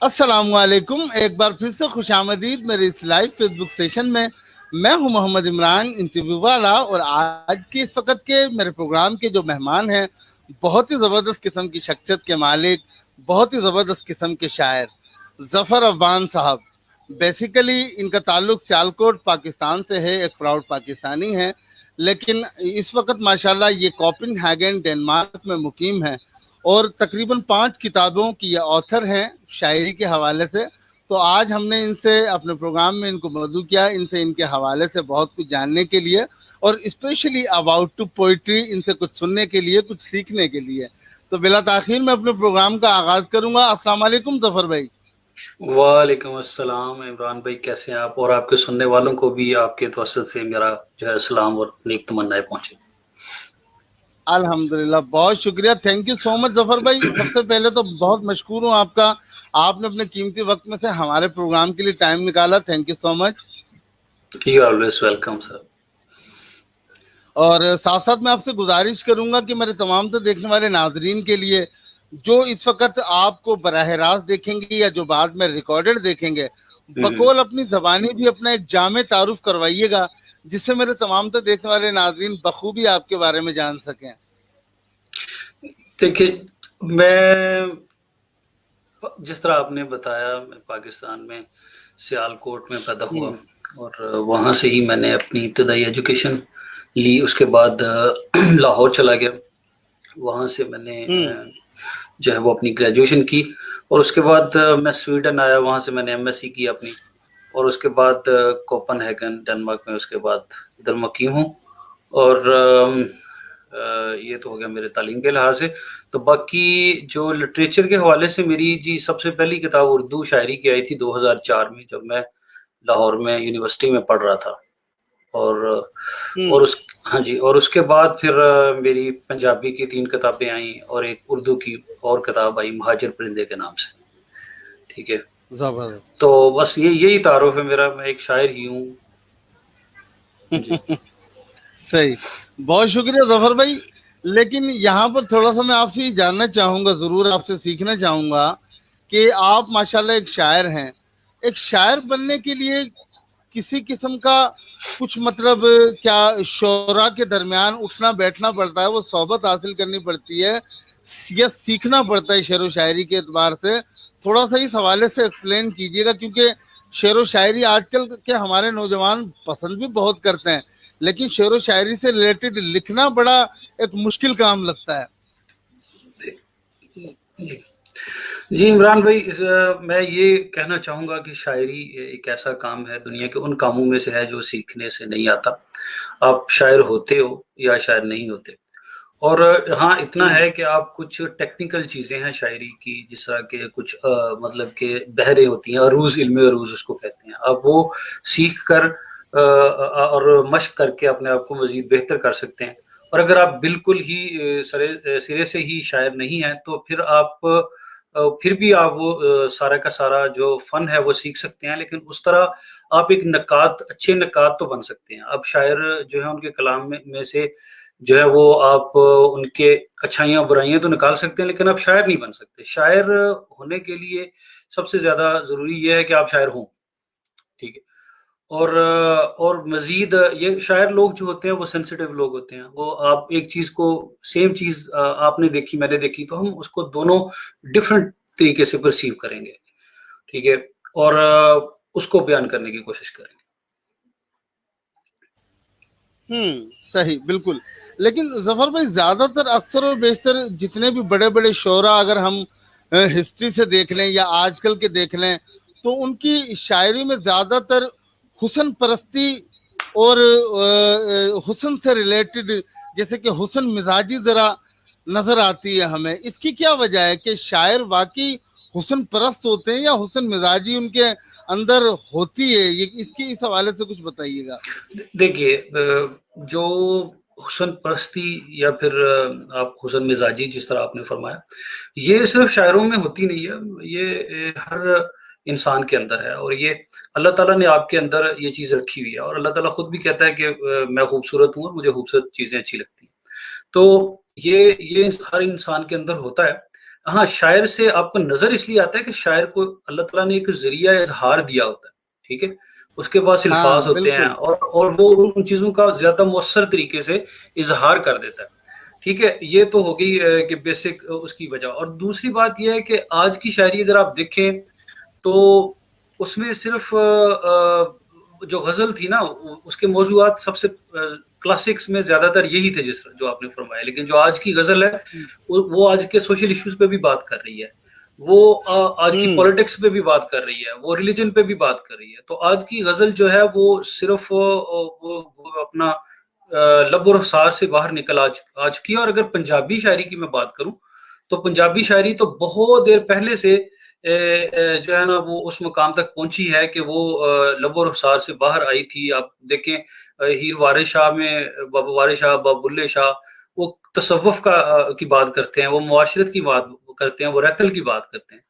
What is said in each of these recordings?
السلام علیکم، ایک بار پھر سے خوش آمدید میرے اس لائیو فیس بک سیشن میں. میں ہوں محمد عمران انٹرویو والا، اور آج کے اس وقت کے میرے پروگرام کے جو مہمان ہیں بہت ہی زبردست قسم کی شخصیت کے مالک، بہت ہی زبردست قسم کے شاعر ظفر عبان صاحب. بیسیکلی ان کا تعلق سیالکوٹ پاکستان سے ہے، ایک پراؤڈ پاکستانی ہے، لیکن اس وقت ماشاءاللہ یہ کوپن ہیگن ڈنمارک میں مقیم ہے، اور تقریباً 5 کتابوں کی یہ آتھر ہیں شاعری کے حوالے سے. تو آج ہم نے ان سے اپنے پروگرام میں ان کو مدعو کیا، ان سے ان کے حوالے سے بہت کچھ جاننے کے لیے، اور اسپیشلی اباؤٹ ٹو پوئٹری، ان سے کچھ سننے کے لیے، کچھ سیکھنے کے لیے. تو بلا تاخیر میں اپنے پروگرام کا آغاز کروں گا. السلام علیکم ظفر بھائی. وعلیکم السلام عمران بھائی، کیسے ہیں آپ؟ اور آپ کے سننے والوں کو بھی آپ کے توسط سے میرا جو ہے سلام اور نیک تمنائیں پہنچے. الحمدللہ، بہت شکریہ، تھینک یو سو مچ ظفر بھائی. سب سے پہلے تو بہت مشکور ہوں آپ کا، آپ نے اپنے قیمتی وقت میں سے ہمارے پروگرام کے لیے ٹائم نکالا. Thank you so much. You always welcome sir. اور ساتھ ساتھ میں آپ سے گزارش کروں گا کہ میرے تمام تو دیکھنے والے ناظرین کے لیے، جو اس وقت آپ کو براہ راست دیکھیں گے یا جو بعد میں ریکارڈڈ دیکھیں گے، بقول اپنی زبانی بھی اپنا ایک جامع تعارف کروائیے گا، جس سے میرے تمام تو دیکھنے والے ناظرین بخوبی آپ کے بارے میں جان سکیں. دیکھیے، میں جس طرح آپ نے بتایا، میں پاکستان میں سیالکوٹ میں پیدا ہوا، اور وہاں سے ہی میں نے اپنی ابتدائی ایجوکیشن لی. اس کے بعد لاہور چلا گیا، وہاں سے میں نے جو ہے وہ اپنی گریجویشن کی، اور اس کے بعد میں سویڈن آیا، وہاں سے میں نے ایم ایس سی کی اپنی، اور اس کے بعد کوپن ہیگن ڈنمارک میں اس کے بعد ادھر مقیم ہوں. اور یہ تو ہو گیا میرے تعلیم کے لحاظ سے. تو باقی جو لٹریچر کے حوالے سے میری جی سب سے پہلی کتاب اردو شاعری کی آئی تھی 2004 میں، جب میں لاہور میں یونیورسٹی میں پڑھ رہا تھا. اور ہاں جی، اور اس کے بعد پھر میری پنجابی کی 3 کتابیں آئیں، اور ایک اردو کی اور کتاب آئی مہاجر پرندے کے نام سے. ٹھیک ہے، زبردست. تو بس یہی تعارف ہے میرا، میں ایک شاعر ہی ہوں جی. صحیح، بہت شکریہ ظفر بھائی. لیکن یہاں پر تھوڑا سا میں آپ سے یہ جاننا چاہوں گا، ضرور آپ سے سیکھنا چاہوں گا کہ آپ ماشاءاللہ ایک شاعر ہیں. ایک شاعر بننے کے لیے کسی قسم کا کچھ مطلب کیا شعراء کے درمیان اٹھنا بیٹھنا پڑتا ہے، وہ صحبت حاصل کرنی پڑتی ہے، یا سیکھنا پڑتا ہے شعر و شاعری کے اعتبار سے؟ تھوڑا سا اس حوالے سے ایکسپلین کیجیے گا، کیونکہ شعر و شاعری آج کل کے ہمارے نوجوان پسند بھی بہت کرتے ہیں، لیکن شعر و شاعری سے ریلیٹڈ لکھنا بڑا ایک مشکل کام لگتا ہے. جی عمران بھائی، میں یہ کہنا چاہوں گا کہ شاعری ایک ایسا کام ہے، دنیا کے ان کاموں میں سے ہے جو سیکھنے سے نہیں آتا. آپ شاعر ہوتے ہو یا شاعر نہیں ہوتے. اور ہاں اتنا ہے کہ آپ کچھ ٹیکنیکل چیزیں ہیں شاعری کی، جس طرح کہ کچھ مطلب کہ بحریں ہوتی ہیں، عروض، علم عروض اس کو کہتے ہیں. آپ وہ سیکھ کر اور مشق کر کے اپنے آپ کو مزید بہتر کر سکتے ہیں. اور اگر آپ بالکل ہی سرے سے ہی شاعر نہیں ہیں، تو پھر بھی آپ وہ سارا کا سارا جو فن ہے وہ سیکھ سکتے ہیں، لیکن اس طرح آپ ایک اچھے نقاد تو بن سکتے ہیں. اب شاعر جو ہے ان کے کلام میں سے جو ہے وہ آپ ان کے اچھائیاں برائیاں تو نکال سکتے ہیں، لیکن آپ شاعر نہیں بن سکتے. شاعر ہونے کے لیے سب سے زیادہ ضروری یہ ہے کہ آپ شاعر ہوں. ٹھیک ہے، اور مزید یہ شاعر لوگ جو ہوتے ہیں وہ سینسیٹیو لوگ ہوتے ہیں. وہ آپ ایک چیز کو، سیم چیز آپ نے دیکھی میں نے دیکھی، تو ہم اس کو دونوں ڈفرینٹ طریقے سے پرسیو کریں گے. ٹھیک ہے، اور اس کو بیان کرنے کی کوشش کریں گے. صحیح، بالکل. لیکن ظفر بھائی، زیادہ تر اکثر و بیشتر جتنے بھی بڑے بڑے شعراء اگر ہم ہسٹری سے دیکھ لیں یا آج کل کے دیکھ لیں، تو ان کی شاعری میں زیادہ تر حسن پرستی اور حسن سے ریلیٹڈ، جیسے کہ حسن مزاجی ذرا نظر آتی ہے ہمیں. اس کی کیا وجہ ہے کہ شاعر واقعی حسن پرست ہوتے ہیں یا حسن مزاجی ان کے اندر ہوتی ہے؟ اس حوالے سے کچھ بتائیے گا. دیکھیے، جو حسن پرستی یا پھر آپ حسن مزاجی جس طرح آپ نے فرمایا، یہ صرف شاعروں میں ہوتی نہیں ہے، یہ ہر انسان کے اندر ہے، اور یہ اللہ تعالیٰ نے آپ کے اندر یہ چیز رکھی ہوئی ہے. اور اللہ تعالیٰ خود بھی کہتا ہے کہ میں خوبصورت ہوں اور مجھے خوبصورت چیزیں اچھی لگتی ہیں. تو یہ ہر انسان کے اندر ہوتا ہے. ہاں شاعر سے آپ کو نظر اس لیے آتا ہے کہ شاعر کو اللہ تعالیٰ نے ایک ذریعہ اظہار دیا ہوتا ہے، ٹھیک ہے، اس کے پاس ہاں الفاظ ہوتے ہیں بالکل. اور وہ ان چیزوں کا زیادہ مؤثر طریقے سے اظہار کر دیتا ہے، ٹھیک ہے. یہ تو ہوگی کہ بیسک اس کی وجہ. اور دوسری بات یہ ہے کہ آج کی شاعری اگر آپ دیکھیں تو اس میں صرف جو غزل تھی نا اس کے موضوعات سب سے کلاسکس میں زیادہ تر یہی تھے جس جو آپ نے فرمایا، لیکن جو آج کی غزل ہے وہ آج کے سوشل ایشوز پہ بھی بات کر رہی ہے، وہ آج کی ہوں پولیٹکس پہ بھی بات کر رہی ہے، وہ ریلیجن پہ بھی بات کر رہی ہے. تو آج کی غزل جو ہے وہ صرف وہ اپنا لب و رخسار سے باہر نکل آ چکی ہے. اور اگر پنجابی شاعری کی میں بات کروں تو پنجابی شاعری تو بہت دیر پہلے سے جو ہے نا وہ اس مقام تک پہنچی ہے کہ وہ لب و رخسار سے باہر آئی تھی. آپ دیکھیں ہیر وارث شاہ میں بابا وارث شاہ، بابا بلے شاہ، وہ تصوف کی بات کرتے ہیں، وہ معاشرت کی بات کرتے ہیں، وہ رہتل کی بات کرتے ہیں.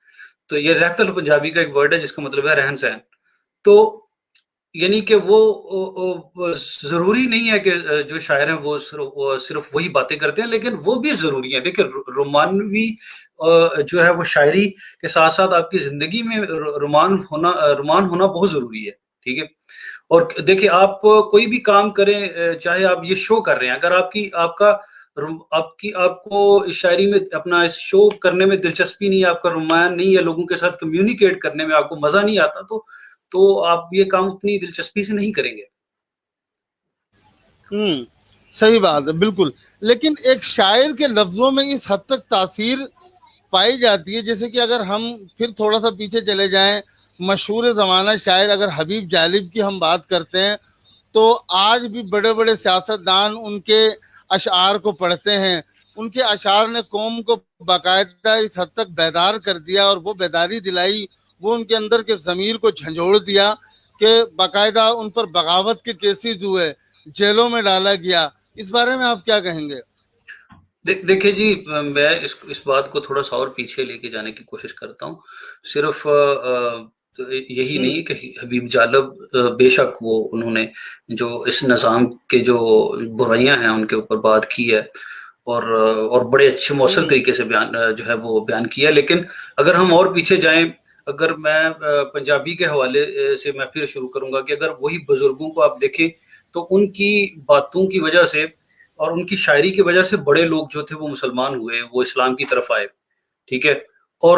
تو یہ رہتل پنجابی کا ایک ورڈ ہے جس کا مطلب ہے رہن سہن. تو یعنی کہ وہ ضروری نہیں ہے کہ جو شاعر ہیں وہ صرف وہی باتیں کرتے ہیں، لیکن وہ بھی ضروری ہیں. دیکھیں رومانوی جو ہے وہ شاعری کے ساتھ ساتھ آپ کی زندگی میں رومان ہونا بہت ضروری ہے، ٹھیک ہے. اور دیکھیں آپ کوئی بھی کام کریں، چاہے آپ یہ شو کر رہے ہیں، اگر آپ کو اس شاعری میں اپنا اس شو کرنے میں دلچسپی نہیں ہے، آپ کا رومان نہیں ہے، لوگوں کے ساتھ کمیونیکیٹ کرنے میں آپ کو مزہ نہیں آتا، تو آپ یہ کام اپنی دلچسپی سے نہیں کریں گے. صحیح بات ہے بالکل. لیکن ایک شاعر کے لفظوں میں اس حد تک تاثیر پائی جاتی ہے، جیسے کہ اگر ہم پھر تھوڑا سا پیچھے چلے جائیں، مشہور زمانہ شاعر اگر حبیب جالب کی ہم بات کرتے ہیں تو آج بھی بڑے بڑے سیاستدان ان کے اشعار کو پڑھتے ہیں. ان کے اشعار نے قوم کو باقاعدہ اس حد تک بیدار کر دیا اور وہ بیداری دلائی، وہ ان کے اندر کے ضمیر کو جھنجھوڑ دیا کہ باقاعدہ ان پر بغاوت کے کیسز ہوئے، جیلوں میں ڈالا گیا. اس بارے میں آپ کیا کہیں گے؟ دیکھیں جی، میں اس بات کو تھوڑا سا اور پیچھے لے کے جانے کی کوشش کرتا ہوں. صرف یہی نہیں کہ حبیب جالب بے شک انہوں نے جو اس نظام کے جو برائیاں ہیں ان کے اوپر بات کی ہے اور بڑے اچھے مؤثر طریقے سے جو ہے وہ بیان کیا ہے. لیکن اگر ہم اور پیچھے جائیں، اگر میں پنجابی کے حوالے سے میں پھر شروع کروں گا کہ اگر وہی بزرگوں کو آپ دیکھیں تو ان کی باتوں کی وجہ سے اور ان کی شاعری کی وجہ سے بڑے لوگ جو تھے وہ مسلمان ہوئے، وہ اسلام کی طرف آئے، ٹھیک ہے. اور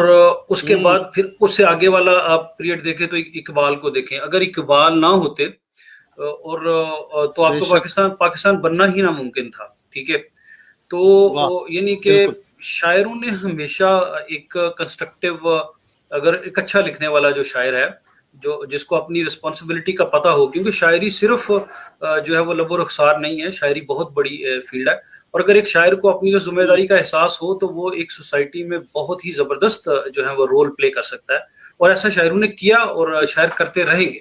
اس کے بعد پھر اس سے آگے والا آپ پیریڈ دیکھیں تو اقبال کو دیکھیں. اگر اقبال نہ ہوتے تو آپ بے کو شک. پاکستان بننا ہی ناممکن تھا، ٹھیک ہے. تو واہ. یعنی کہ بالکل. شاعروں نے ہمیشہ ایک کنسٹرکٹیو، اگر ایک اچھا لکھنے والا جو شاعر ہے جس کو اپنی رسپانسبلٹی کا پتہ ہو، کیونکہ شاعری صرف جو ہے وہ لب و رخسار نہیں ہے، شاعری بہت بڑی فیلڈ ہے. اور اگر ایک شاعر کو اپنی ذمہ داری کا احساس ہو تو وہ ایک سوسائٹی میں بہت ہی زبردست جو ہے وہ رول پلے کر سکتا ہے، اور ایسا شاعروں نے کیا اور شاعر کرتے رہیں گے.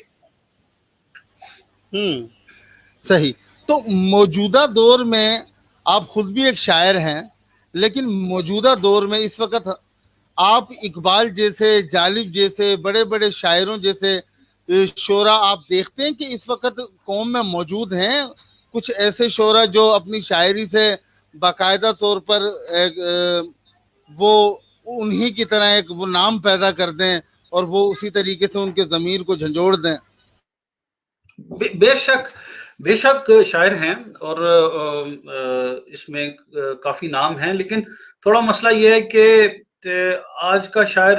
صحیح. تو موجودہ دور میں آپ خود بھی ایک شاعر ہیں، لیکن موجودہ دور میں اس وقت آپ اقبال جیسے، جالب جیسے بڑے بڑے شاعروں جیسے شعرا آپ دیکھتے ہیں کہ اس وقت قوم میں موجود ہیں؟ کچھ ایسے شعرا جو اپنی شاعری سے باقاعدہ طور پر وہ انہی کی طرح ایک وہ نام پیدا کر دیں اور وہ اسی طریقے سے ان کے ضمیر کو جھنجھوڑ دیں؟ بے شک شاعر ہیں، اور اس میں کافی نام ہیں. لیکن تھوڑا مسئلہ یہ ہے کہ آج کا شاعر،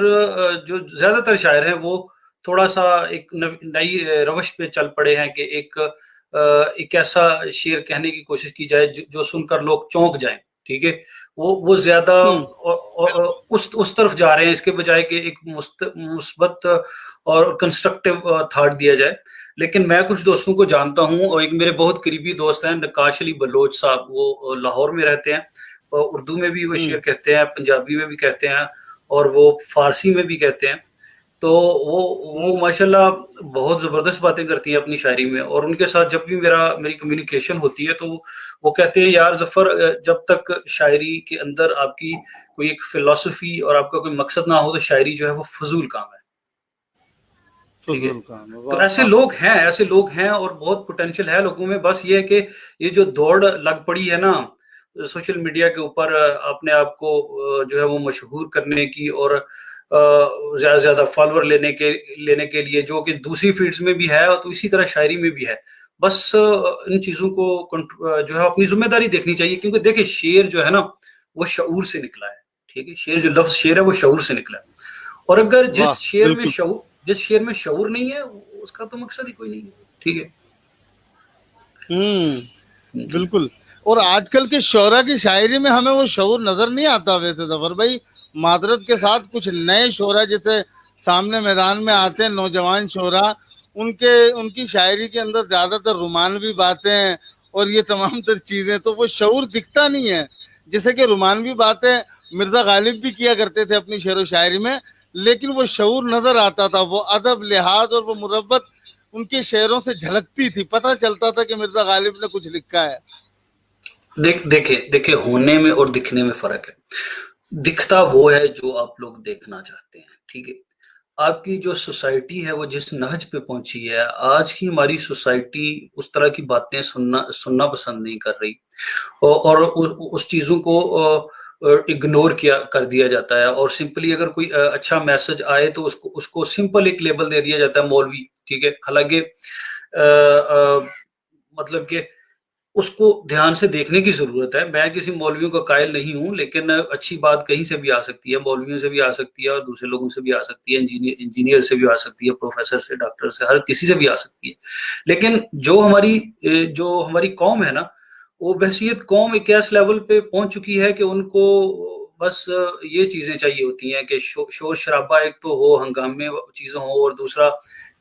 جو زیادہ تر شاعر ہیں، وہ تھوڑا سا ایک نئی روش پہ چل پڑے ہیں کہ ایک ایسا شعر کہنے کی کوشش کی جائے جو سن کر لوگ چونک جائیں، ٹھیک ہے. وہ زیادہ اس طرف جا رہے ہیں اس کے بجائے کہ ایک مثبت اور کنسٹرکٹیو تھاٹ دیا جائے. لیکن میں کچھ دوستوں کو جانتا ہوں، اور ایک میرے بہت قریبی دوست ہیں نقاش علی بلوچ صاحب، وہ لاہور میں رہتے ہیں، اردو میں بھی وہ شعر کہتے ہیں، پنجابی میں بھی کہتے ہیں، اور وہ فارسی میں بھی کہتے ہیں. تو وہ ماشاءاللہ بہت زبردست باتیں کرتی ہیں اپنی شاعری میں. اور ان کے ساتھ جب بھی میری کمیونیکیشن ہوتی ہے تو وہ کہتے ہیں یار ظفر، جب تک شاعری کے اندر آپ کی کوئی ایک فلسفی اور آپ کا کوئی مقصد نہ ہو تو شاعری جو ہے وہ فضول کام ہے، ٹھیک ہے. فضول کام ہے. تو واہ ایسے لوگ ہیں اور بہت پوٹینشیل ہے لوگوں میں. بس یہ ہے کہ یہ جو دوڑ لگ پڑی ہے نا سوشل میڈیا کے اوپر اپنے آپ کو جو ہے وہ مشہور کرنے کی اور زیادہ سے زیادہ فالوور لینے کے لیے، جو کہ دوسری فیلڈز میں بھی ہے اور تو اسی طرح شاعری میں بھی ہے، بس ان چیزوں کو جو ہے اپنی ذمہ داری دیکھنی چاہیے. کیونکہ دیکھیں شعر جو ہے نا وہ شعور سے نکلا ہے. ٹھیک ہے، شعر جو لفظ شعر ہے وہ شعور سے نکلا ہے، اور اگر واہ جس شعر میں شعور نہیں ہے اس کا تو مقصد ہی کوئی نہیں ہے. ٹھیک ہے. بالکل. اور آج کل کے شعراء کی شاعری میں ہمیں وہ شعور نظر نہیں آتا. ویسے ظفر بھائی معذرت کے ساتھ کچھ نئے شعراء جیسے سامنے میدان میں آتے ہیں، نوجوان شعراء، ان کی شاعری کے اندر زیادہ تر رومانوی باتیں اور یہ تمام تر چیزیں، تو وہ شعور دکھتا نہیں ہے. جیسے کہ رومانوی باتیں مرزا غالب بھی کیا کرتے تھے اپنی شعر و شاعری میں، لیکن وہ شعور نظر آتا تھا، وہ ادب، لحاظ اور وہ مربت ان کے شعروں سے جھلکتی تھی، پتہ چلتا تھا کہ مرزا غالب نے کچھ لکھا ہے. دیکھیں ہونے میں اور دکھنے میں فرق ہے. دکھتا وہ ہے جو آپ لوگ دیکھنا چاہتے ہیں. ٹھیک ہے. آپ کی جو سوسائٹی ہے وہ جس نہج پہ پہنچی ہے، آج کی ہماری سوسائٹی اس طرح کی باتیں سننا پسند نہیں کر رہی، اور اس چیزوں کو اگنور کر دیا جاتا ہے، اور سمپلی اگر کوئی اچھا میسج آئے تو اس کو سمپل ایک لیبل دے دیا جاتا ہے مولوی. ٹھیک ہے. حالانکہ مطلب کہ اس کو دھیان سے دیکھنے کی ضرورت ہے. میں کسی مولویوں کا قائل نہیں ہوں، لیکن اچھی بات کہیں سے بھی آ سکتی ہے، مولویوں سے بھی آ سکتی ہے اور دوسرے لوگوں سے بھی آ سکتی ہے، انجینئر سے بھی آ سکتی ہے، پروفیسر سے، ڈاکٹر سے، ہر کسی سے بھی آ سکتی ہے. لیکن جو ہماری قوم ہے نا، وہ بحثیت قوم ایک ایس لیول پہ پہنچ چکی ہے کہ ان کو بس یہ چیزیں چاہیے ہوتی ہیں کہ شور شرابہ ایک تو ہو، ہنگامے چیزیں ہوں، اور دوسرا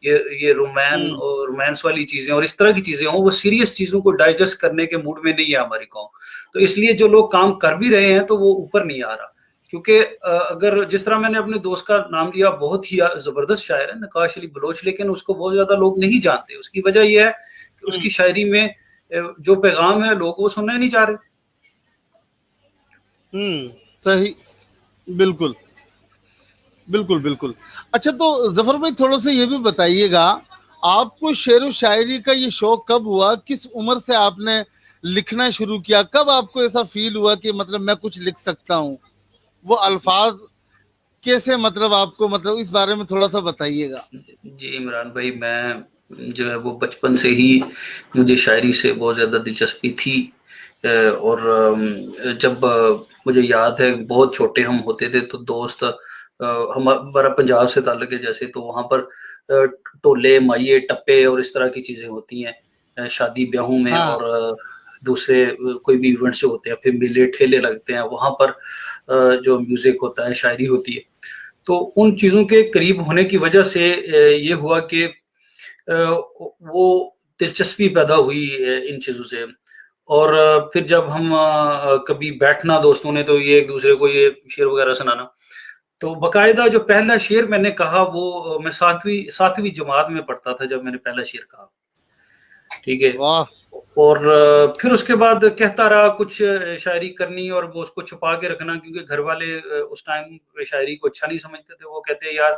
یہ رومانس والی چیزیں اور اس طرح کی چیزیں ہوں. وہ سیریس چیزوں کو ڈائجسٹ کرنے کے موڈ میں نہیں ہے ہماری قوم. تو اس لیے جو لوگ کام کر بھی رہے ہیں تو وہ اوپر نہیں آ رہا. کیونکہ اگر جس طرح میں نے اپنے دوست کا نام لیا، بہت ہی زبردست شاعر ہے نقاش علی بلوچ، لیکن اس کو بہت زیادہ لوگ نہیں جانتے. اس کی وجہ یہ ہے کہ اس کی شاعری میں جو پیغام ہے لوگ وہ سننا ہی نہیں چاہ رہے. صحیح. بالکل بالکل بالکل. اچھا تو ظفر بھائی تھوڑا سا یہ بھی بتائیے گا، آپ کو شعر و شاعری کا یہ شوق کب ہوا؟ کس عمر سے آپ نے لکھنا شروع کیا؟ کب آپ کو ایسا فیل ہوا کہ مطلب میں کچھ لکھ سکتا ہوں؟ وہ الفاظ کیسے مطلب آپ کو مطلب اس بارے میں تھوڑا سا بتائیے گا. جی عمران بھائی، میں جو ہے وہ بچپن سے ہی مجھے شاعری سے بہت زیادہ دلچسپی تھی. اور جب مجھے یاد ہے بہت چھوٹے ہم ہوتے تھے تو دوست، ہمارا پنجاب سے تعلق ہے جیسے، تو وہاں پر ٹولے، مائیے، ٹپے اور اس طرح کی چیزیں ہوتی ہیں شادی بیاہوں میں، اور دوسرے کوئی بھی ایونٹس جو ہوتے ہیں، پھر میلے ٹھیلے لگتے ہیں، وہاں پر جو میوزک ہوتا ہے، شاعری ہوتی ہے. تو ان چیزوں کے قریب ہونے کی وجہ سے یہ ہوا کہ وہ دلچسپی پیدا ہوئی ان چیزوں سے. اور پھر جب ہم کبھی بیٹھنا دوستوں نے تو یہ ایک دوسرے کو یہ شعر وغیرہ سنانا. تو باقاعدہ جو پہلا شعر میں نے کہا وہ میں ساتویں جماعت میں پڑھتا تھا جب میں نے پہلا شعر کہا. ٹھیک ہے. اور پھر اس کے بعد کہتا رہا کچھ شاعری کرنی اور وہ اس کو چھپا کے رکھنا، کیونکہ گھر والے اس ٹائم شاعری کو اچھا نہیں سمجھتے تھے. وہ کہتے ہیں یار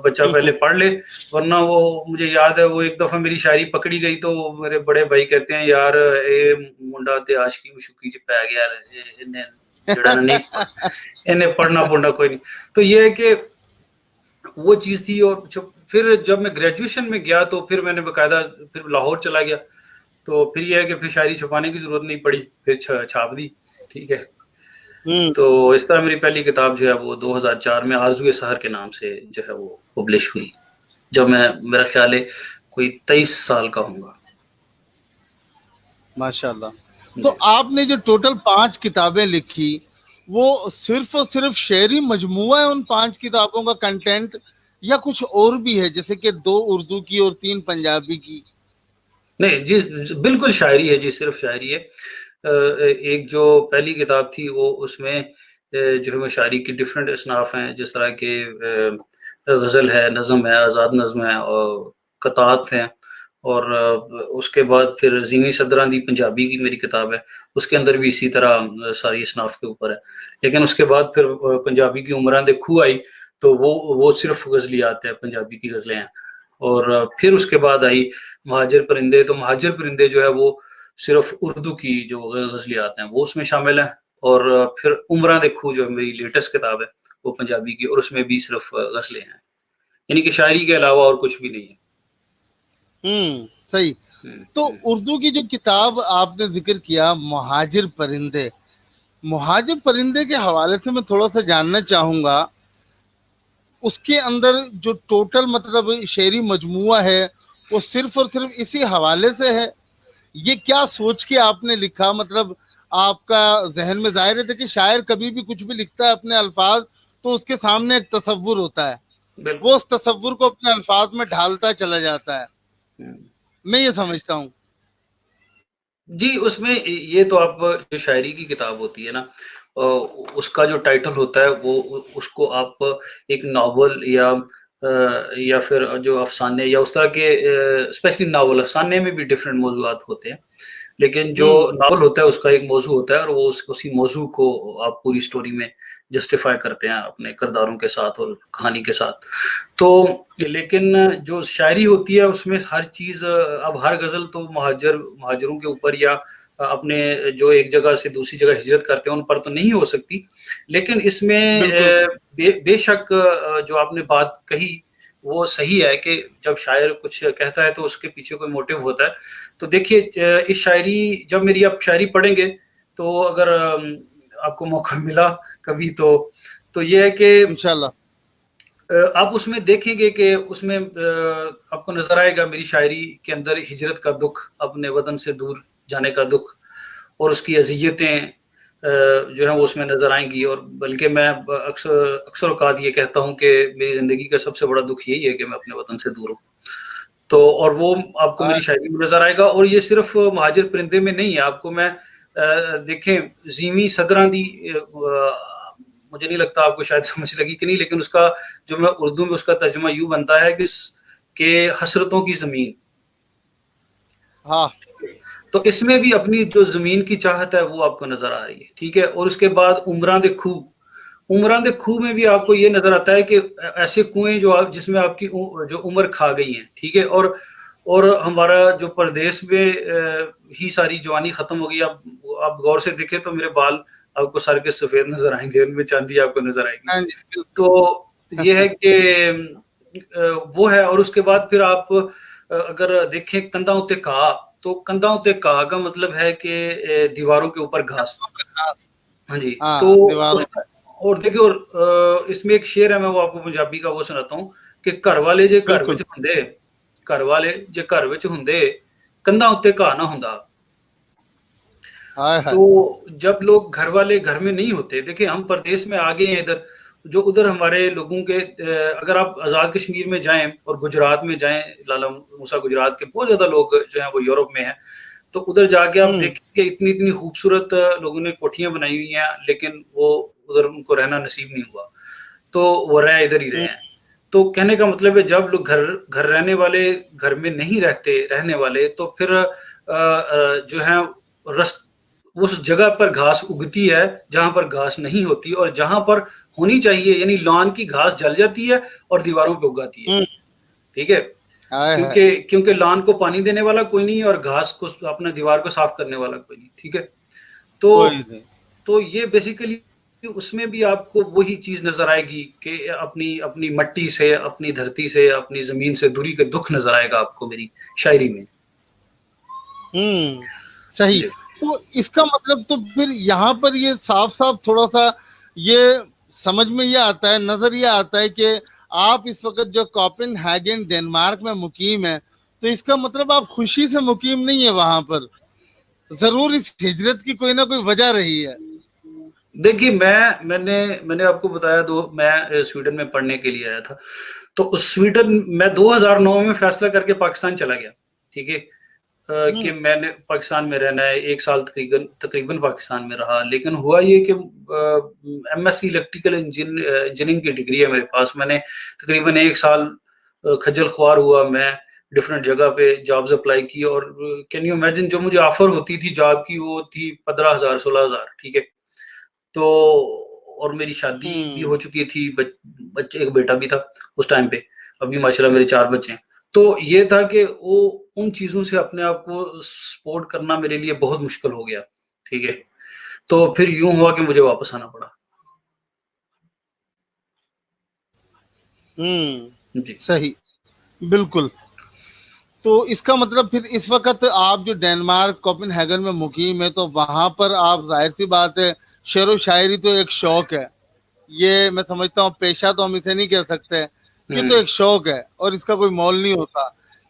بچہ پہلے پڑھ لے، ورنہ وہ مجھے یاد ہے وہ ایک دفعہ میری شاعری پکڑی گئی تو میرے بڑے بھائی کہتے ہیں یار اے منڈا تے عاشقی مشکی چ پی گیا، انہیں پڑھنا پڑھنا کوئی نہیں. تو یہ ہے کہ وہ چیز تھی. اور پھر جب میں گریجویشن میں گیا تو پھر میں نے باقاعدہ پھر لاہور چلا گیا، تو پھر یہ ہے کہ پھر شاعری چھپانے کی ضرورت نہیں پڑی، پھر چھاپ دی. ٹھیک ہے. تو اس طرح میری پہلی کتاب جو ہے وہ 2004 میں آرزوئے سحر کے نام سے جو ہے وہ پبلش ہوئی، جب میں میرا خیال ہے کوئی 23 سال کا ہوں گا. ماشاءاللہ. تو آپ نے جو ٹوٹل 5 کتابیں لکھی وہ صرف اور صرف شعری مجموعہ ہے ان 5 کتابوں کا کنٹینٹ، یا کچھ اور بھی ہے جیسے کہ 2 اردو کی اور 3 پنجابی کی؟ نہیں جی، بالکل شاعری ہے جی، صرف شاعری ہے. ایک جو پہلی کتاب تھی وہ اس میں جو ہے شاعری کی ڈفرینٹ اصناف ہیں، جس طرح کہ غزل ہے، نظم ہے، آزاد نظم ہے، اور قطعات ہیں. اور اس کے بعد پھر زینی صدران دی پنجابی کی میری کتاب ہے، اس کے اندر بھی اسی طرح ساری اصناف کے اوپر ہے. لیکن اس کے بعد پھر پنجابی کی عمران دے کھو آئی تو وہ صرف غزلیات ہے، پنجابی کی غزلیں ہیں. اور پھر اس کے بعد آئی مہاجر پرندے. تو مہاجر پرندے جو ہے وہ صرف اردو کی جو غزلیات ہیں وہ اس میں شامل ہیں، اور پھر عمرہ دیکھو جو میری لیٹسٹ کتاب ہے وہ پنجابی کی، اور اس میں بھی صرف غزلیں ہیں، یعنی کہ شاعری کے علاوہ اور کچھ بھی نہیں صحیح. ہے. تو اردو کی جو کتاب آپ نے ذکر کیا مہاجر پرندے، مہاجر پرندے کے حوالے سے میں تھوڑا سا جاننا چاہوں گا. اس کے اندر جو ٹوٹل مطلب شعری مجموعہ ہے وہ صرف اور صرف اسی حوالے سے ہے؟ یہ کیا سوچ کے آپ نے لکھا؟ مطلب آپ کا ذہن میں ظاہر ہے کہ شاعر کبھی بھی کچھ بھی لکھتا ہے اپنے الفاظ تو اس کے سامنے ایک تصور ہوتا ہے، بالکل. وہ اس تصور کو اپنے الفاظ میں ڈھالتا چلا جاتا ہے، میں یہ سمجھتا ہوں. جی اس میں یہ تو آپ جو شاعری کی کتاب ہوتی ہے نا، اس کا جو ٹائٹل ہوتا ہے وہ اس کو آپ ایک ناول یا پھر جو افسانے یا اس طرح کے اسپیشلی ناول، افسانے میں بھی ڈفرینٹ موضوعات ہوتے ہیں، لیکن جو ناول ہوتا ہے اس کا ایک موضوع ہوتا ہے، اور وہ اسی موضوع کو آپ پوری سٹوری میں جسٹیفائی کرتے ہیں اپنے کرداروں کے ساتھ اور کہانی کے ساتھ. تو لیکن جو شاعری ہوتی ہے اس میں ہر چیز، اب ہر غزل تو مہاجروں کے اوپر یا اپنے جو ایک جگہ سے دوسری جگہ ہجرت کرتے ہیں ان پر تو نہیں ہو سکتی، لیکن اس میں بے شک جو آپ نے بات کہی وہ صحیح ہے کہ جب شاعر کچھ کہتا ہے تو اس کے پیچھے کوئی موٹیو ہوتا ہے. تو دیکھیے اس شاعری، جب میری آپ شاعری پڑھیں گے تو اگر آپ کو موقع ملا کبھی تو یہ ہے کہ انشاءاللہ آپ اس میں دیکھیں گے کہ اس میں آپ کو نظر آئے گا میری شاعری کے اندر ہجرت کا دکھ، اپنے وطن سے دور جانے کا دکھ، اور اس کی اذیتیں جو ہیں وہ اس میں نظر آئیں گی. اور بلکہ میں اکثر اوقات یہ کہتا ہوں کہ میری زندگی کا سب سے بڑا دکھ یہی ہے کہ میں اپنے وطن سے دور ہوں. تو اور وہ آپ کو میری شاعری میں نظر آئے گا. اور یہ صرف مہاجر پرندے میں نہیں ہے، آپ کو میں دیکھیں زیمی صدراں دی، مجھے نہیں لگتا آپ کو شاید سمجھ لگی کہ نہیں، لیکن اس کا جو میں اردو میں اس کا ترجمہ یوں بنتا ہے کہ حسرتوں کی زمین. ہاں، تو اس میں بھی اپنی جو زمین کی چاہت ہے وہ آپ کو نظر آ رہی ہے، ٹھیک ہے. اور اس کے بعد عمراں دے کھو میں بھی آپ کو یہ نظر آتا ہے کہ ایسے کنویں جس میں آپ کی جو عمر کھا گئی ہیں، ٹھیک ہے. اور ہمارا جو پردیس میں ہی ساری جوانی ختم ہو گئی. اب آپ غور سے دیکھیں تو میرے بال آپ کو سر کے سفید نظر آئیں گے، ان میں چاندی آپ کو نظر آئے گی. تو یہ ہے کہ وہ ہے. اور اس کے بعد پھر آپ اگر دیکھیں کندھاں اُتے گھا، تو کندھاں اُتے گھا کا مطلب ہے کہ دیواروں کے اوپر گھاس. ہاں جی. تو اور دیکھیں، اور اس میں ایک شعر ہے، میں وہ آپ کو پنجابی کا وہ سناتا ہوں کہ گھر والے جے گھر وچ ہوندے، گھر والے جے گھر وچ ہوندے کندھاں اُتے گھا نہ ہوندا. تو جب لوگ گھر والے گھر میں نہیں ہوتے، دیکھیں ہم پردیس میں آگے ہیں ادھر ہمارے لوگوں کے، اگر آپ آزاد کشمیر میں جائیں اور گجرات میں جائیں، لالا موسیٰ گجرات کے بہت زیادہ لوگ جو ہیں وہ یورپ میں ہیں، تو ادھر جا کے آپ دیکھیں کہ اتنی خوبصورت لوگوں نے کوٹھیاں بنائی ہوئی ہیں، لیکن وہ ادھر ان کو رہنا نصیب نہیں ہوا، تو وہ ادھر ہی رہے ہیں. تو کہنے کا مطلب ہے جب لوگ گھر رہنے والے گھر میں نہیں رہنے والے، تو پھر جو ہے اس جگہ پر گھاس اگتی ہے جہاں پر گھاس نہیں ہوتی، اور جہاں پر ہونی چاہیے یعنی لان کی گھاس جل جاتی ہے اور دیواروں پہ اگاتی ہے، ٹھیک ہے. کیونکہ لان کو پانی دینے والا کوئی نہیں اور گھاس کو اپنے دیوار کو صاف کرنے والا کوئی نہیں، ٹھیک ہے. تو یہ بیسیکلی اس میں بھی آپ کو وہی چیز نظر آئے گی کہ اپنی مٹی سے، اپنی دھرتی سے، اپنی زمین سے دوری کا دکھ نظر آئے گا آپ کو میری شاعری میں. صحیح. تو اس کا مطلب تو پھر یہاں پر یہ صاف تھوڑا سا یہ سمجھ میں یہ آتا ہے، نظر یہ آتا ہے کہ آپ اس وقت جو کوپن ہیگن ڈنمارک میں مقیم ہے، تو اس کا مطلب آپ خوشی سے مقیم نہیں ہے وہاں پر، ضرور اس ہجرت کی کوئی نہ کوئی وجہ رہی ہے. دیکھیے میں نے آپ کو بتایا، میں سویڈن میں پڑھنے کے لیے آیا تھا. تو سویڈن میں 2009 میں فیصلہ کر کے پاکستان چلا گیا، ٹھیک ہے، کہ میں نے پاکستان میں رہنا ہے. 1 سال تقریباً پاکستان میں رہا. لیکن ہوا یہ کہ M S C electrical engineering کی ڈگری ہے میرے پاس. میں نے تقریباً 1 سال کھجل خوار ہوا، میں ڈفرینٹ جگہ پہ جابز اپلائی کی، اور کین یو امیجن جو مجھے آفر ہوتی تھی جاب کی وہ تھی 15,000 16,000، ٹھیک ہے. تو اور میری شادی بھی ہو چکی تھی، بچے، ایک بیٹا بھی تھا اس ٹائم پہ. ابھی ماشاءاللہ میرے 4 بچے ہیں. تو یہ تھا کہ وہ ان چیزوں سے اپنے آپ کو سپورٹ کرنا میرے لیے بہت مشکل ہو گیا، ٹھیک ہے، تو پھر یوں ہوا کہ مجھے واپس آنا پڑا. جی صحیح، بالکل. تو اس کا مطلب پھر اس وقت آپ جو ڈینمارک کوپن ہیگن میں مقیم ہے، تو وہاں پر آپ ظاہر سی بات ہے شعر و شاعری تو ایک شوق ہے، یہ میں سمجھتا ہوں پیشہ تو ہم اسے نہیں کہہ سکتے، یہ تو ایک شوق ہے اور اس کا کوئی مول نہیں ہوتا.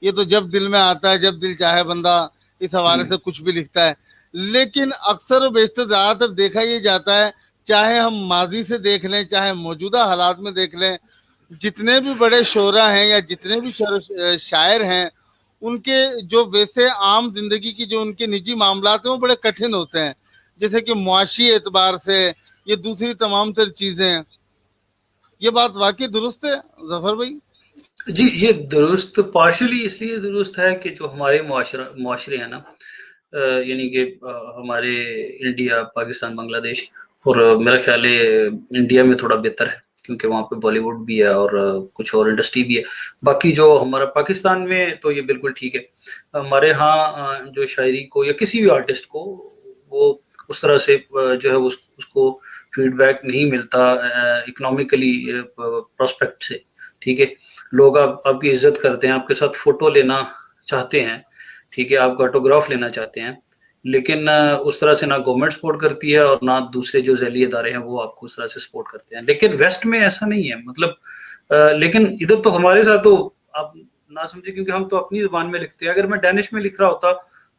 یہ تو جب دل میں آتا ہے، جب دل چاہے بندہ اس حوالے سے کچھ بھی لکھتا ہے. لیکن اکثر و بیشتر زیادہ تر دیکھا یہ جاتا ہے، چاہے ہم ماضی سے دیکھ لیں چاہے موجودہ حالات میں دیکھ لیں، جتنے بھی بڑے شعراء ہیں یا جتنے بھی شاعر ہیں، ان کے جو ویسے عام زندگی کی جو ان کے نجی معاملات ہیں وہ بڑے کٹھن ہوتے ہیں، جیسے کہ معاشی اعتبار سے یہ دوسری تمام تر چیزیں. یہ بات واقعی درست ہے ظفر بھائی؟ جی، یہ درست پارشلی اس لیے درست ہے کہ جو ہمارے معاشرے ہیں نا، یعنی کہ ہمارے انڈیا، پاکستان، بنگلہ دیش، اور میرا خیال ہے انڈیا میں تھوڑا بہتر ہے کیونکہ وہاں پہ بالی ووڈ بھی ہے اور کچھ اور انڈسٹری بھی ہے. باقی جو ہمارا پاکستان میں تو یہ بالکل ٹھیک ہے. ہمارے ہاں جو شاعری کو یا کسی بھی آرٹسٹ کو وہ اس طرح سے جو ہے اس کو فیڈ بیک نہیں ملتا اکنامکلی پراسپیکٹ سے، ٹھیک ہے. لوگ آپ کی عزت کرتے ہیں، آپ کے ساتھ فوٹو لینا چاہتے ہیں، ٹھیک ہے، آپ کا آٹوگراف لینا چاہتے ہیں، لیکن اس طرح سے نہ گورنمنٹ سپورٹ کرتی ہے اور نہ دوسرے جو ذیلی ادارے ہیں وہ آپ کو اس طرح سے سپورٹ کرتے ہیں. لیکن ویسٹ میں ایسا نہیں ہے، مطلب لیکن ادھر تو ہمارے ساتھ تو آپ نہ سمجھے کیونکہ ہم تو اپنی زبان میں لکھتے ہیں. اگر میں ڈینش میں لکھ رہا ہوتا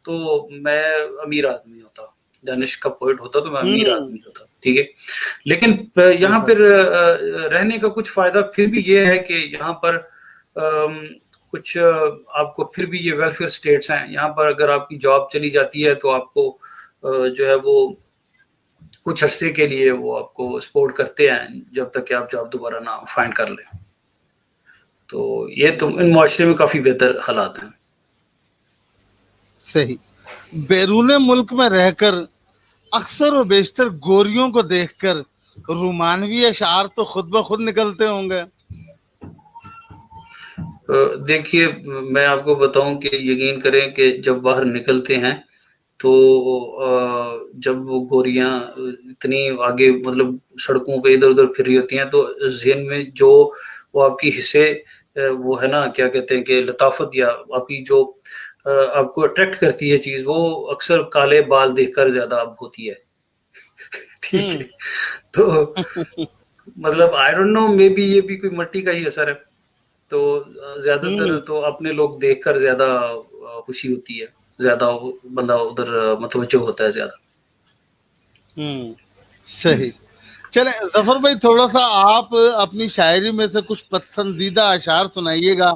تو میں امیر آدمی ہوتا، ڈینش کا پوئٹ ہوتا تو میں امیر آدمی ہوتا، ٹھیک ہے. لیکن یہاں پر رہنے کا کچھ فائدہ پھر بھی یہ ہے کہ یہاں پر کچھ آپ کو پھر بھی یہ ویلفیئر سٹیٹس ہیں. یہاں پر اگر آپ کی جاب چلی جاتی ہے تو آپ کو جو ہے وہ کچھ عرصے کے لیے وہ آپ کو سپورٹ کرتے ہیں جب تک کہ آپ جاب دوبارہ نہ فائنڈ کر لیں. تو یہ تو ان معاشرے میں کافی بہتر حالات ہیں. صحیح. بیرون ملک میں رہ کر اکثر و بیشتر گوریوں کو دیکھ کر رومانوی اشعار تو خود بخود نکلتے ہوں گے. دیکھیے میں آپ کو بتاؤں کہ یقین کریں کہ جب باہر نکلتے ہیں تو جب وہ گوریاں اتنی آگے مطلب سڑکوں پہ ادھر ادھر پھر رہی ہوتی ہیں تو ذہن میں جو وہ آپ کی حصے وہ ہے نا کیا کہتے ہیں کہ لطافت یا آپ کی جو آپ کو اٹریکٹ کرتی ہے چیز، وہ اکثر کالے بال دیکھ کر زیادہ اب ہوتی ہے. ٹھیک ہے، تو مطلب I don't know, may be یہ بھی کوئی مٹی کا ہی اثر ہے. تو زیادہ تر تو اپنے لوگ دیکھ کر زیادہ خوشی ہوتی ہے، زیادہ بندہ ادھر متوجہ ہوتا ہے زیادہ. صحیح. چلیں ظفر بھائی، تھوڑا سا آپ اپنی شاعری میں سے کچھ پسندیدہ اشعار سنائیے گا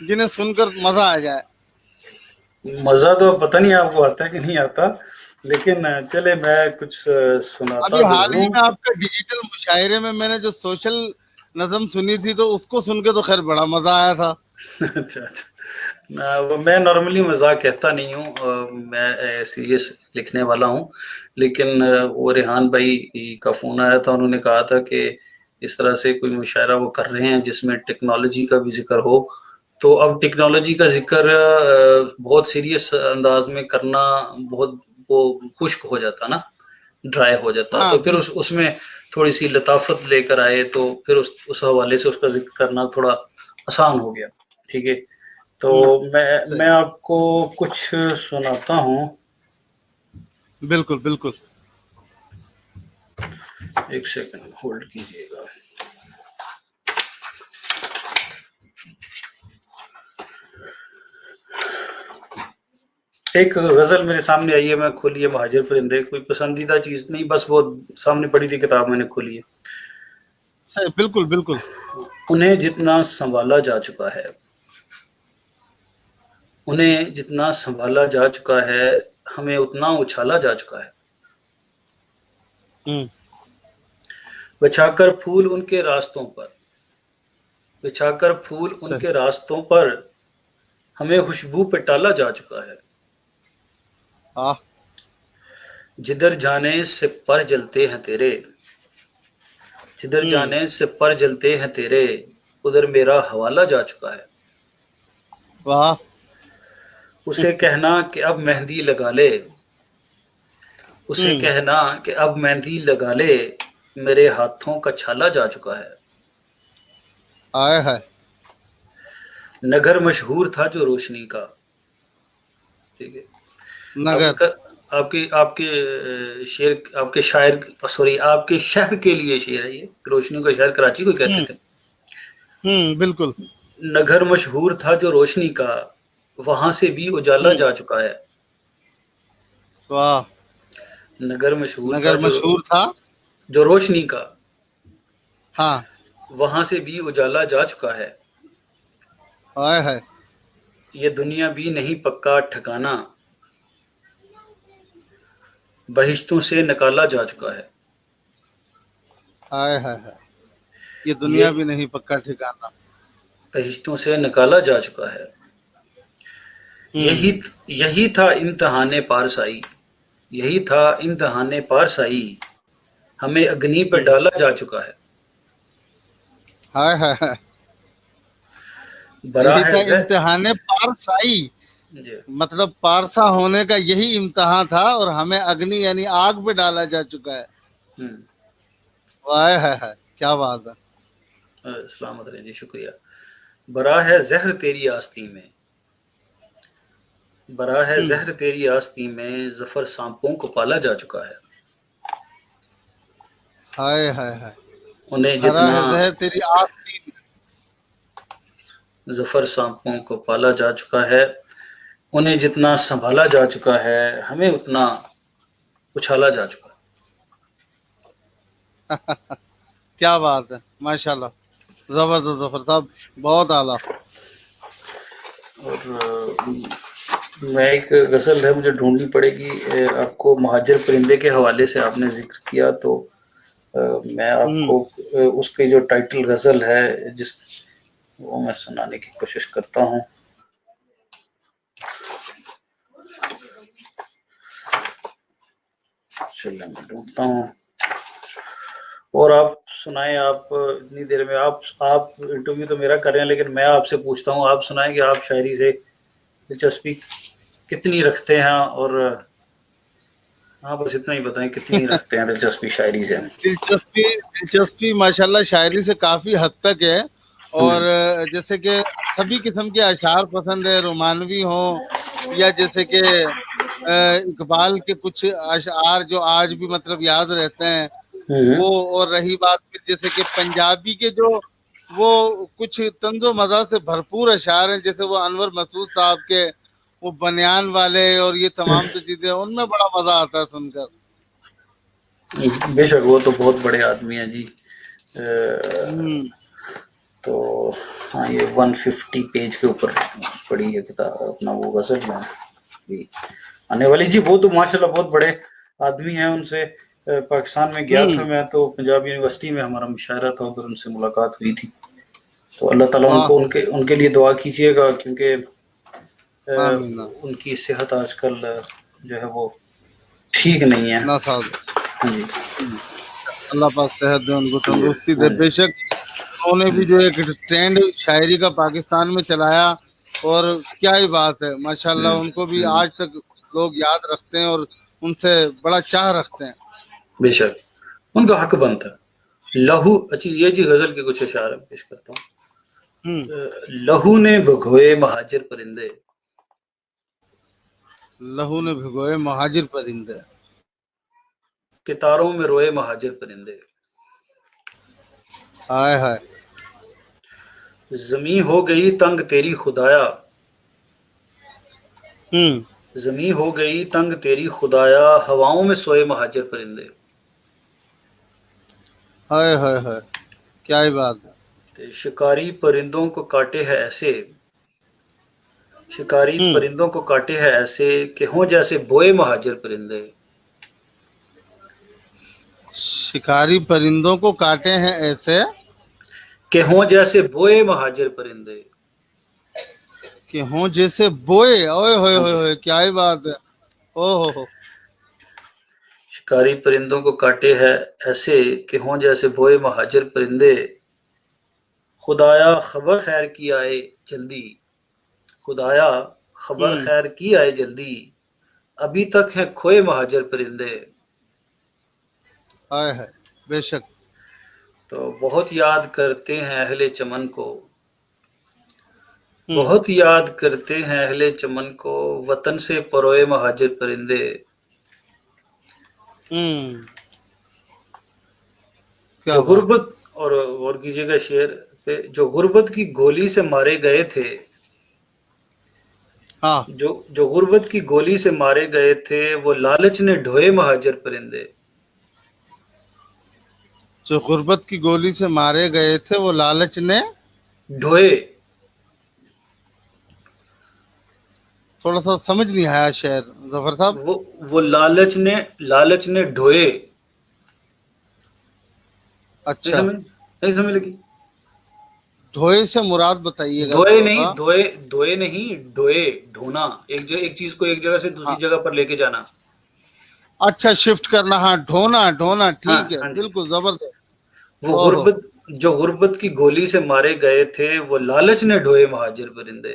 جنہیں سن کر مزہ آ جائے. مزہ تو پتہ نہیں آپ کو آتا ہے کہ نہیں آتا، لیکن چلے میں کچھ سناتا ابھی حال ضرور ہی ہوں. میں آپ کے ڈیجیٹل مشاعرے میں نے جو سوشل نظم سنی تھی تو اس کو سن کے تو خیر بڑا مزہ آیا تھا. اچھا اچھا، میں نارملی مزاق کہتا نہیں ہوں، میں سیریس لکھنے والا ہوں. لیکن وہ ریحان بھائی کا فون آیا تھا، انہوں نے کہا تھا کہ اس طرح سے کوئی مشاعرہ وہ کر رہے ہیں جس میں ٹیکنالوجی کا بھی ذکر ہو. تو اب ٹیکنالوجی کا ذکر بہت سیریس انداز میں کرنا بہت وہ خشک ہو جاتا نا، ڈرائی ہو جاتا. ہاں تو پھر اس میں تھوڑی سی لطافت لے کر آئے تو پھر اس حوالے سے اس کا ذکر کرنا تھوڑا آسان ہو گیا، ٹھیک ہے. تو میں صحیح. آپ کو کچھ سناتا ہوں. بالکل بالکل. ایک سیکنڈ ہولڈ کیجئے گا. ایک غزل میرے سامنے آئی ہے، میں کھولی ہے مہاجر پرندے. کوئی پسندیدہ چیز نہیں، بس وہ سامنے پڑی تھی کتاب میں نے کھولی ہے. صحیح. بالکل بالکل. انہیں جتنا سنبھالا جا چکا ہے، انہیں جتنا سنبھالا جا چکا ہے، ہمیں اتنا اچھالا جا چکا ہے. بچھا کر پھول ان کے راستوں پر، بچھا کر پھول ان صحیح. کے راستوں پر، ہمیں خوشبو پہ ٹالا جا چکا ہے. ہاں. جدھر جانے سے پر جلتے ہیں تیرے، جدھر جانے سے پر جلتے ہیں تیرے، ادھر میرا حوالہ جا چکا ہے. واہ. اسے کہنا کہ اب مہندی لگا لے، اسے کہنا کہ اب مہندی لگا لے، میرے ہاتھوں کا چھالا جا چکا ہے۔ آئے ہے. نگر مشہور تھا جو روشنی کا، ٹھیک ہے، نگر. آپ کے شعر، آپ کے شاعر، سوری آپ کے شہر کے لیے شعر ہے یہ، روشنی کا شہر کراچی کو کہتے تھے۔ بالکل. نگر مشہور تھا جو روشنی کا، وہاں سے بھی اجالا جا چکا ہے۔ واہ. نگر مشہور تھا نگر مشہور تھا. جو روشنی کا، ہاں. وہاں سے بھی اجالا جا چکا ہے۔ آئے ہے. یہ دنیا بھی نہیں پکا ٹھکانا، بہشتوں سے نکالا جا چکا ہے۔ آئے ہے. یہ یہ دنیا بھی نہیں پکا ٹھکانا، بہشتوں سے نکالا جا چکا ہے۔ یہی تھا امتحان پارسائی، یہی تھا امتحان پارسائی، ہمیں اگنی پہ ڈالا جا چکا ہے۔ ہائے ہائے. یہی براہ تھا امتحان پارسائی، جی مطلب پارسا ہونے کا یہی امتحان تھا اور ہمیں اگنی یعنی آگ پہ ڈالا جا چکا ہے۔ واہ ہے، کیا بات ہے۔ سلامت رہیں جی، شکریہ۔ براہ ہے زہر تیری آستی میں، براہ ہے زہر تیری آستی میں، ظفر سانپوں کو پالا جا چکا ہے۔ ہائے ہائے ہائے. انہیں ہرا جتنا ہے زہر تیری آستین میں، ظفر سانپوں کو پالا جا چکا ہے، انہیں جتنا سنبھالا جا چکا ہے، ہمیں اتنا اچھالا جا چکا ہے۔ کیا بات ہے، ماشاءاللہ، زبردست ظفر صاحب، بہت اعلیٰ۔ اور میں ایک غزل ہے مجھے ڈھونڈنی پڑے گی آپ کو، مہاجر پرندے کے حوالے سے آپ نے ذکر کیا تو میں آپ کو اس کی جو ٹائٹل غزل ہے وہ میں سنانے کی کوشش کرتا ہوں۔ چلیں میں ڈھونڈتا ہوں، اور آپ سنائیں۔ آپ اتنی دیر میں آپ انٹرویو تو میرا کر رہے ہیں، لیکن میں آپ سے پوچھتا ہوں، آپ سنائیں کہ آپ شاعری سے دلچسپی کتنی رکھتے ہیں، اور ہاں بس اتنا ہی بتائیں کتنی رکھتے ہیں دلچسپی شاعری سے۔ دلچسپی ماشاءاللہ شاعری سے کافی حد تک ہے، اور جیسے کہ سبھی قسم کے اشعار پسند ہے، رومانوی ہوں یا جیسے کہ اقبال کے کچھ اشعار جو آج بھی مطلب یاد رہتے ہیں وہ، اور رہی بات پھر جیسے کہ پنجابی کے جو وہ کچھ طنز و مزاح سے بھرپور اشعار ہیں، جیسے وہ انور مسعود صاحب کے وہ بنیان والے اور یہ تمام تو چیزیں، ان میں بڑا مزہ آتا ہے سن کر۔ بے شک وہ تو بہت بڑے آدمی ہیں جی۔ تو ہاں یہ 150 پیج کے اوپر پڑی ہے کتاب اپنا وہ غزل میں آنے والی جی۔ وہ تو ماشاءاللہ بہت بڑے آدمی ہیں، ان سے پاکستان میں گیا تھا میں تو، پنجاب یونیورسٹی میں ہمارا مشاعرہ تھا، ادھر ان سے ملاقات ہوئی تھی۔ تو اللہ تعالیٰ ان کو ان کے لیے دعا کیجیے گا، کیونکہ ان کی صحت آج کل جو ہے وہ ٹھیک نہیں ہے۔ جی اللہ پاک صحت دے، ان کو تندرستی دے۔ بے شک انہوں نے بھی جو ایک ٹرینڈ شاعری کا پاکستان میں چلایا، اور کیا ہی بات ہے، ماشاءاللہ ان کو بھی آج تک لوگ یاد رکھتے ہیں اور ان سے بڑا چاہ رکھتے ہیں۔ بے شک ان کا حق بنتا ہے۔ لہو، اچھی یہ جی غزل کے کچھ اشعار پیش کرتا ہوں۔ لہو نے بھگوئے مہاجر پرندے، لہو نے بھگوئے مہاجر پرندے، کتاروں میں روئے مہاجر پرندے، ہائے ہائے، زمیں ہو گئی تنگ تیری خدایا، زمیں ہو گئی تنگ تیری خدایا، ہواؤں میں سوئے مہاجر پرندے۔ ہائے ہائے ہائے، کیا ہی بات ہے۔ شکاری پرندوں کو کاٹے ہے ایسے، شکاری پرندوں کو کاٹے ہے ایسے، کہ ہوں جیسے بوئے مہاجر پرندے۔ شکاری پرندوں کو کاٹے ہیں ایسے، کہ ہوں جیسے بوئے مہاجر پرندے، کہ ہوں جیسے بوئے، اوئے ہوئے ہاں ہوئے جی، ہوئے، کیا ہی بات ہے، او ہو۔ شکاری پرندوں کو کاٹے ہے ایسے، کہ ہوں جیسے بوئے مہاجر پرندے، خدایا خبر خیر کی آئے جلدی، خدایا خبر خیر کی آئے جلدی، ابھی تک ہیں کھوئے مہاجر پرندے. ہائے ہائے، بے شک. تو بہت یاد کرتے ہیں اہل چمن کو، بہت یاد کرتے ہیں اہل چمن کو، وطن سے پروئے مہاجر پرندے. کیا جو بات. غربت، اور غور کیجیے گا شعر پہ، جو غربت کی گولی سے مارے گئے تھے، ہاں، جو غربت کی گولی سے مارے گئے تھے، وہ لالچ نے ڈھوئے مہاجر پرندے. جو غربت کی گولی سے مارے گئے تھے وہ لالچ نے ڈھوئے. تھوڑا سا سمجھ نہیں آیا شعر ظفر صاحب. وہ لالچ نے ڈھوئے. اچھا، نہیں سمجھ لگی؟ دھوئے سے مراد بتائیے گا دھوئے تھوڑا نہیں، سا. دھوئے نہیں، ڈھوئے، ڈھونا، ایک چیز کو ایک جگہ سے دوسری ہاں، جگہ پر لے کے جانا. اچھا، شفٹ کرنا. ہاں، ڈھونا، ہاں ٹھیک ہے، ہاں جی. بالکل زبردست. وہ او ہو. جو غربت کی گولی سے مارے گئے تھے، وہ لالچ نے ڈھوئے مہاجر پرندے.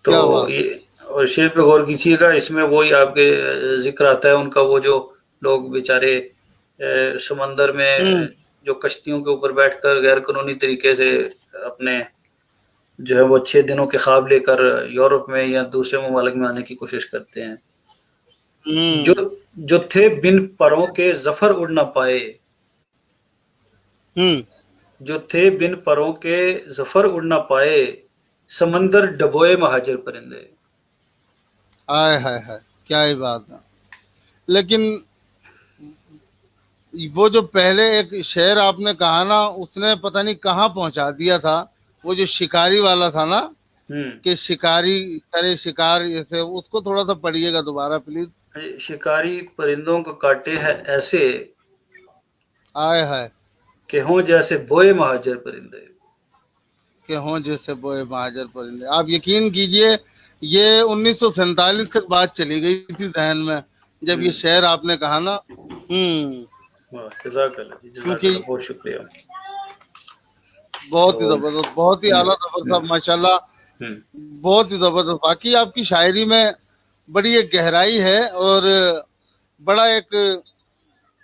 تو کیا بات. یہ، اور شعر پہ غور کیجیے گا، اس میں وہی آپ کے ذکر آتا ہے ان کا، وہ جو لوگ بیچارے سمندر میں جو کشتیوں کے اوپر بیٹھ کر غیر قانونی طریقے سے اپنے جو ہے وہ 6 دنوں کے خواب لے کر یورپ میں یا دوسرے ممالک میں آنے کی کوشش کرتے ہیں. جو تھے بن پروں کے ظفر اڑ نہ پائے، جو تھے بن پروں کے ظفر اڑ نہ پائے، سمندر ڈبوئے مہاجر پرندے. ہائے ہائے ہائے، کیا ہی بات ہے. لیکن وہ جو پہلے ایک شعر آپ نے کہا نا، اس نے پتہ نہیں کہاں پہنچا دیا تھا. وہ جو شکاری والا تھا نا، کہ شکاری کرے شکار، جیسے اس کو تھوڑا سا پڑھیے گا دوبارہ پلیز. شکاری پرندوں کو کاٹے ہے ایسے، ہائے ہائے، کہ ہوں جیسے بوئے مہاجر پرندے. کہ ہوں جیسے بوئے مہاجر پرندے. آپ یقین کیجئے، یہ 1947 تک بات چلی گئی تھی ذہن میں جب یہ شعر آپ نے کہا نا. جزاک اللہ، جزاک کیونکہ اللہ، بہت شکریہ. بہت ہی تو زبردست، بہت ہی اعلیٰ ظفر صاحب، ماشاءاللہ، بہت ہی زبردست. باقی آپ کی شاعری میں بڑی ایک گہرائی ہے، اور بڑا ایک،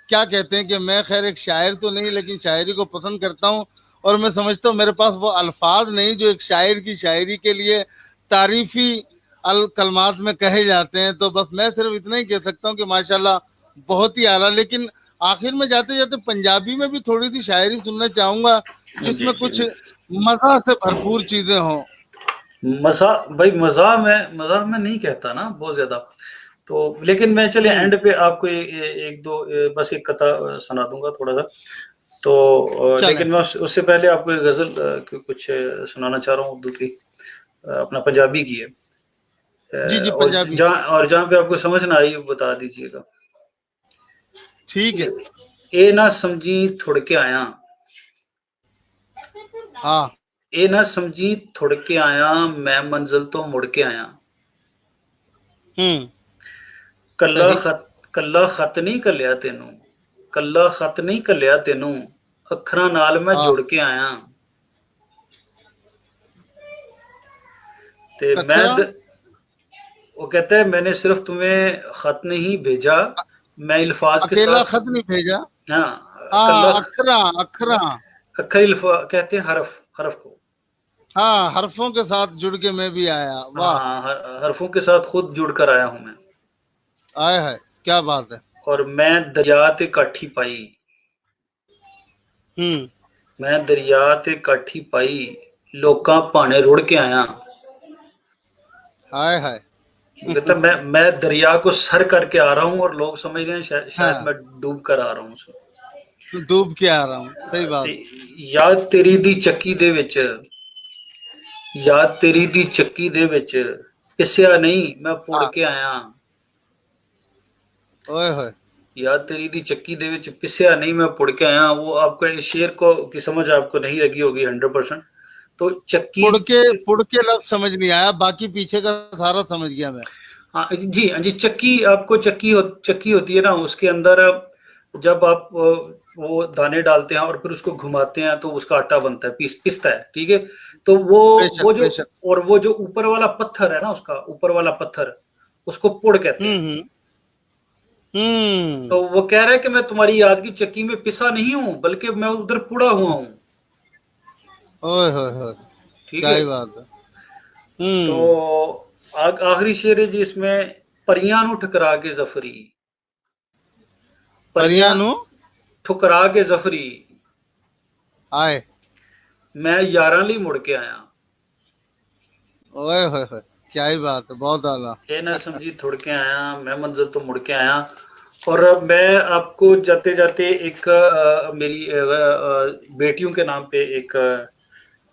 کیا کہتے ہیں کہ میں خیر ایک شاعر تو نہیں، لیکن شاعری کو پسند کرتا ہوں، اور میں سمجھتا ہوں میرے پاس وہ الفاظ نہیں جو ایک شاعر کی شاعری کے لیے تعریفی الکلمات میں کہے جاتے ہیں. تو بس میں صرف اتنا ہی کہہ سکتا ہوں کہ ماشاءاللہ بہت ہی اعلیٰ. لیکن آخر میں جاتے جاتے پنجابی میں بھی تھوڑی سی شاعری سننا چاہوں گا، جس جی میں جی. کچھ مزہ سے بھرپور چیزیں ہوں. بھائی مزاح میں نہیں کہتا نا بہت زیادہ. تو لیکن میں چلے اینڈ پہ آپ کو ایک دو بس ایک قطعہ سنا دوں گا تھوڑا سا. تو چلیں. لیکن میں اس سے پہلے آپ کو ایک غزل کچھ سنانا چاہ رہا ہوں، اردو کی، اپنا پنجابی کی ہے. جی جی، اور پنجابی. جہاں پہ آپ کو سمجھ نہ آئی بتا دیجیے گا. ٹھیک ہے. اے نہ سمجھی تھوڑ کے آیا، ہاں. اے نہ سمجھی تھوڑ کے آیا، میں منزل تو مڑ کے آیا. صحیح. کلا خط نہیں کلیا تینوں، کلا خط نہیں کلیا تینوں، اکھراں نال میں ہاں. جڑ کے آیا. تے میں اکھرا. وہ کہتا ہے میں نے صرف تمہیں خط نہیں بھیجا، میں الفاظ کے اکیلا ساتھ. خط نہیں بھیجا. ہاں. ہاں، کلا اکھرا. اکھر کہتے ہیں حرف کو. ہاں، حرفوں کے ساتھ جڑ کے میں بھی آیا. واہ. ہاں، حرفوں کے ساتھ خود جڑ کر آیا ہوں میں. آئے ہے، کیا بات ہے. اور میں دریا تے کاٹھی پائی، میں دریا تے کاٹھی پائی، لوکاں پانے رڑ کے آیا. ہائے ہائے. وہ کہتا ہے میں دریا کو سر کر کے آ رہا ہوں، اور لوگ سمجھ رہے ہیں شاید ہاں، میں ڈوب کر آ رہا ہوں اس میں. ڈوب کے آ رہا ہوں. صحیح بات. یاد تیری دی چکی دے وچ، یاد تیری دی چکی دے وچ، پسیا نہیں میں پڑ ہاں. کے آیا. اوئے ہوئے. یاد تیری دی چکی دے وچ، پسیا نہیں میں پڑ کے آیا. وہ آپ کا اس شعر کو کی سمجھ آپ کو نہیں لگی ہوگی 100%. تو چکی، پڑ کے لفظ سمجھ نہیں آیا، باقی پیچھے کا سارا سمجھ گیا میں. ہاں جی، ہاں جی. چکی، آپ کو چکی ہوتی ہے نا، اس کے اندر جب آپ وہ دانے ڈالتے ہیں اور پھر اس کو گھماتے ہیں تو اس کا آٹا بنتا ہے، پستا ہے، ٹھیک ہے. تو بے وہ شک جو بے شک. اور وہ جو اوپر والا پتھر ہے نا، اس کا اوپر والا پتھر، اس کو پڑ کہتے ہیں. ہوں ہوں. تو وہ کہہ رہا ہے کہ میں تمہاری یاد کی چکی میں پسا نہیں ہوں، بلکہ میں ادھر پڑا ہوا ہوں. اوئے ہوئے ہوئے، ٹھیک کیا ہے. ہی بات ہے. تو ہوں. آخری شعر ہے جی اس میں: پریاں نو ٹھکرا کے ظفری، پریاں پریانو ٹھکرا کے ظفری، آئے. میں یاراں لی مڑ کے آیا. اوئے ہوئے ہوئے، کیا ہی بات ہے، بہت اعلیٰ. اے نہ سمجھی تھوڑ کے آیا، میں منزل تو مڑ کے آیا. اور میں آپ کو جاتے جاتے ایک میری بیٹیوں کے نام پہ ایک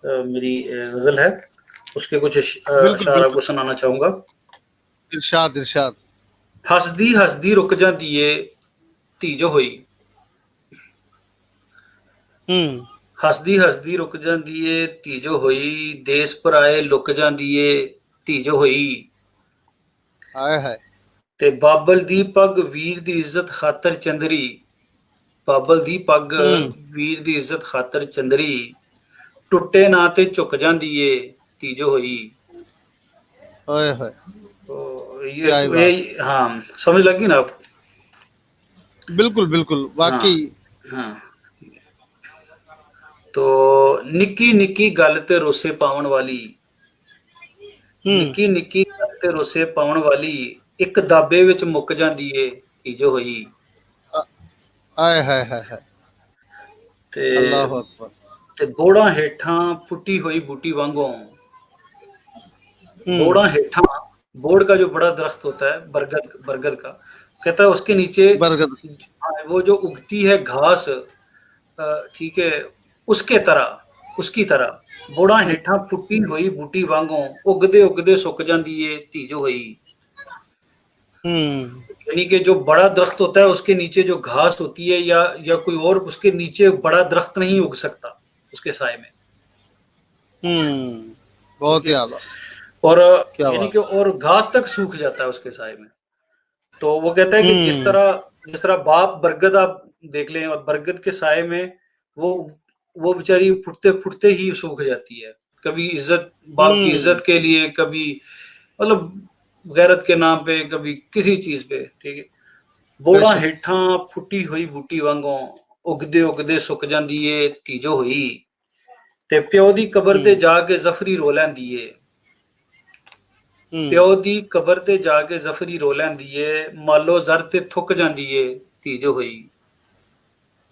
میری غزل ہے، اس کے کچھ بالکل اشعار آپ بالکل. کو سنانا چاہوں گا. ارشاد ارشاد. ہسدی ہسدی رک جاندی اے دھی جو ہوئی، ہوں. ہسدی ہسدی رک جاندی اے دھی جو ہوئی، دیس پرائے لک جاندی اے دھی جو ہوئی. آئے ہائے. تے بابل دی پگ ویر دی عزت خاطر چندری، بابل دی پگ ہوں. ویر دی عزت خاطر چندری، ٹوٹے نہ تے چک جاندی اے دھی جو ہوئی. اوئے ہوئے، تو کیا ہی بات. ہاں، سمجھ لگی نا آپ؟ بالکل بالکل ہاں واقعی. ہاں. تو نکی نکی گل تے روسے پاون والی، ہوں. نکی نکی گل تے روسے پاون والی، ایک دابے وچ مک جاندی اے دھی جو ہوئی. آئے ہائے ہائے ہائے. تے اللہ اکبر. بوڑاں ہیٹھاں پھٹی ہوئی بوٹی وانگوں، ہوں. بوڑا ہیٹھاں، بوڑ کا جو بڑا درخت ہوتا ہے، برگد کا، کہتا ہے اس کے نیچے برکت. وہ جو اگتی ہے گھاس، ٹھیک ہے، اس کے طرح، اس کی طرح بوڑا ہیٹھاں پھٹی ہوئی بوٹی وانگوں، اگدے اگدے سک جاندی اے دھی جو ہوئی. ہوں. یعنی کہ جو بڑا درخت ہوتا ہے اس کے نیچے جو گھاس ہوتی ہے یا کوئی اور اس کے نیچے بڑا درخت نہیں اگ سکتا اس کے سائے میں. ہوں. ٹھیک بہت ہے. ہی اعلیٰ. اور کیا یعنی بات. کہ اور گھاس تک سوکھ جاتا ہے اس کے سائے میں. تو وہ کہتا ہے کہ ہوں. جس طرح باپ برگد آپ دیکھ لیں، اور برگد کے سائے میں وہ بیچاری پھٹتے پھٹتے ہی سوکھ جاتی ہے، کبھی عزت، باپ کی ہوں. عزت کے لیے، کبھی مطلب غیرت کے نام پہ، کبھی کسی چیز پہ. ٹھیک ہے. بے بوڑا شک. ہیٹھاں پھٹی ہوئی بوٹی وانگوں، اگدے اگدے سک جاندی اے دھی جو ہوئی. تے پیو دی قبر تے ہوں. جا کے ظفری رو لیندی اے، ہوں. پیو دی قبر تے جا کے ظفری رو لیندی اے، مالو زر تے تھک جاندی اے دھی جو ہوئی.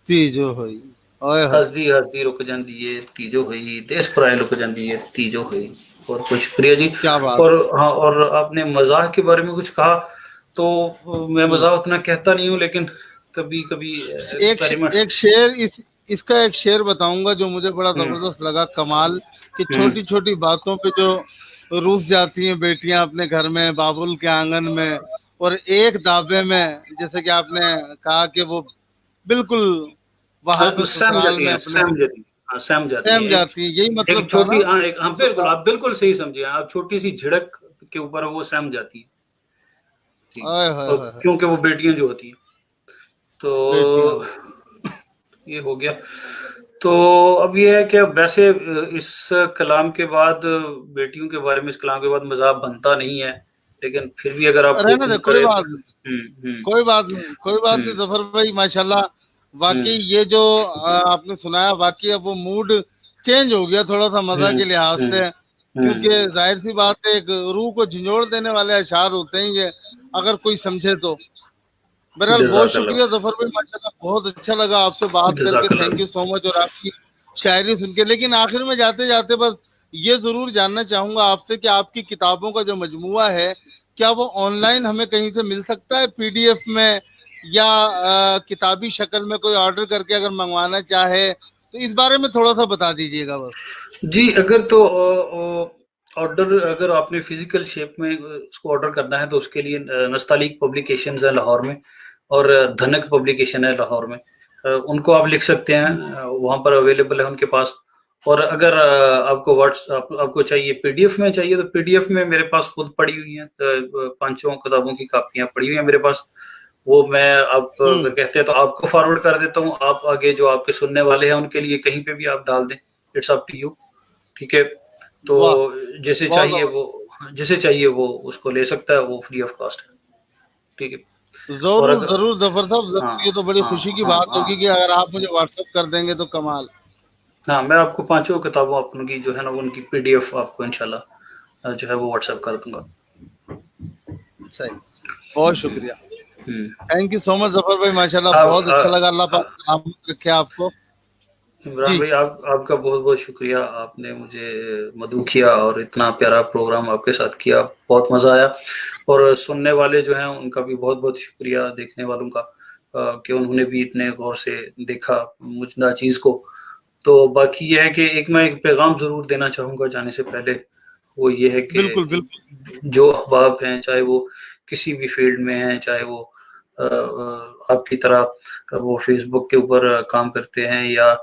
تھی جو ہوئی. اوئے ہوئے. ہسدی ہسدی رک جاندی اے دھی جو ہوئی، دیس پرائے لک جاندی اے دھی جو ہوئی. اور کچھ شکریہ جی. کیا بات. اور ہاں، اور آپ نے مزاح کے بارے میں کچھ کہا، تو میں ہوں. مزاح اتنا کہتا نہیں ہوں، لیکن کبھی کبھی ایکسپیریمنٹ. ایک شعر اس کا ایک شعر بتاؤں گا جو مجھے بڑا ہوں زبردست لگا، کمال، کہ ہوں چھوٹی چھوٹی باتوں پہ جو روٹھ جاتی ہیں بیٹیاں اپنے گھر میں، بابل کے آنگن میں، اور ایک دعوے میں، جیسے کہ آپ نے کہا کہ وہ بالکل وہاں پہ سہم سسرال جاتی میں ہیں، اپنے سہم جاتی ہیں، ہاں سہم جاتی سہم ہیں. جاتی ہیں، یہی ایک مطلب تھا نا. چھوٹی، ہاں ایک، ہاں بالکل، سسرال. آپ بالکل صحیح سمجھے. آپ چھوٹی سی جھڑک کے اوپر وہ سہم جاتی ہے. ٹھیک. اوئے ہوئے اور ہوئے ہوئے. کیونکہ وہ بیٹیاں جو ہوتی ہیں. تو بیٹیاں ہوئی. یہ ہو گیا. تو اب یہ ہے کہ ویسے اس کلام کے بعد، بیٹیوں کے بارے میں اس کلام کے بعد مذاق بنتا نہیں ہے، لیکن پھر بھی اگر آپ رہنے دے، حکم کوئی کریں تو. بات نہیں. کوئی بات نہیں، کوئی بات ہوں نہیں ظفر بھائی، ماشاءاللہ. ہوں واقعی یہ جو آپ نے سنایا، واقعی اب وہ موڈ چینج ہو گیا تھوڑا سا مزہ ہوں کے لحاظ ہوں سے، ہوں کیونکہ ظاہر سی بات ہے ایک روح کو جھنجھوڑ دینے والے اشعار ہوتے ہیں یہ، اگر کوئی سمجھے تو. بہرحال بہت جزاک شکریہ اللہ. ظفر بھائی، ماشاءاللہ بہت اچھا لگا آپ سے بات کر کے، جزاک تھینک اللہ. یو سو مچ. اور آپ کی شاعری سن کے، لیکن آخر میں جاتے جاتے بس یہ ضرور جاننا چاہوں گا آپ سے کہ آپ کی کتابوں کا جو مجموعہ ہے، کیا وہ آن لائن ہمیں کہیں سے مل سکتا ہے، پی ڈی ایف میں، یا کتابی شکل میں کوئی آرڈر کر کے اگر منگوانا چاہے تو اس بارے میں تھوڑا سا بتا دیجیے گا بس. جی، اگر تو آرڈر، اگر آپ نے فزیکل شیپ میں اس کو آرڈر کرنا ہے تو اس کے لیے نستعلیق پبلیکیشنز ہے لاہور میں، اور دھنک پبلیکیشن ہے لاہور میں. ان کو آپ لکھ سکتے ہیں، وہاں پر اویلیبل ہے ان کے پاس. اور اگر آپ کو آپ کو چاہیے پی ڈی ایف میں چاہیے، تو پی ڈی ایف میں میرے پاس خود پڑی ہوئی ہیں، 5 کتابوں کی کاپیاں پڑی ہوئی ہیں میرے پاس. وہ میں آپ اگر کہتے ہیں تو آپ کو فارورڈ کر دیتا ہوں, آپ آگے جو آپ کے سننے والے ہیں ان کے لیے کہیں پہ بھی آپ ڈال دیں, اٹس اپ ٹو یو. ٹھیک ہے, تو جسے چاہیے وہ اس کو لے سکتا ہے, وہ فری آف کاسٹ ہے. ٹھیک ہے, ضرور ضرور ظفر صاحب, ہاں ضرور, یہ تو بڑی خوشی کی بات ہوگی کہ اگر آپ مجھے واٹس ایپ کر دیں گے تو کمال. ہاں, میں آپ کو 5 کتابوں اپن کی جو ہے نا ان کی PDF آپ کو انشاءاللہ جو ہے وہ واٹس ایپ کر دوں گا. صحیح, بہت شکریہ, تھینک یو سو مچ ظفر بھائی, ماشاءاللہ بہت اچھا لگا, اللہ پاک سلامت رکھے آپ کو. عمران بھائی آپ کا بہت بہت شکریہ, آپ نے مجھے مدعو کیا اور اتنا پیارا پروگرام آپ کے ساتھ کیا, بہت مزہ آیا. اور سننے والے جو ہیں ان کا بھی بہت بہت شکریہ, دیکھنے والوں کا, کہ انہوں نے بھی اتنے غور سے دیکھا مجھ چیز کو. تو باقی یہ ہے کہ میں ایک پیغام ضرور دینا چاہوں گا جانے سے پہلے, وہ یہ ہے کہ بالکل بالکل, جو احباب ہیں, چاہے وہ کسی بھی فیلڈ میں ہیں, چاہے وہ آپ کی طرح وہ فیس بک کے اوپر کام کرتے ہیں, یا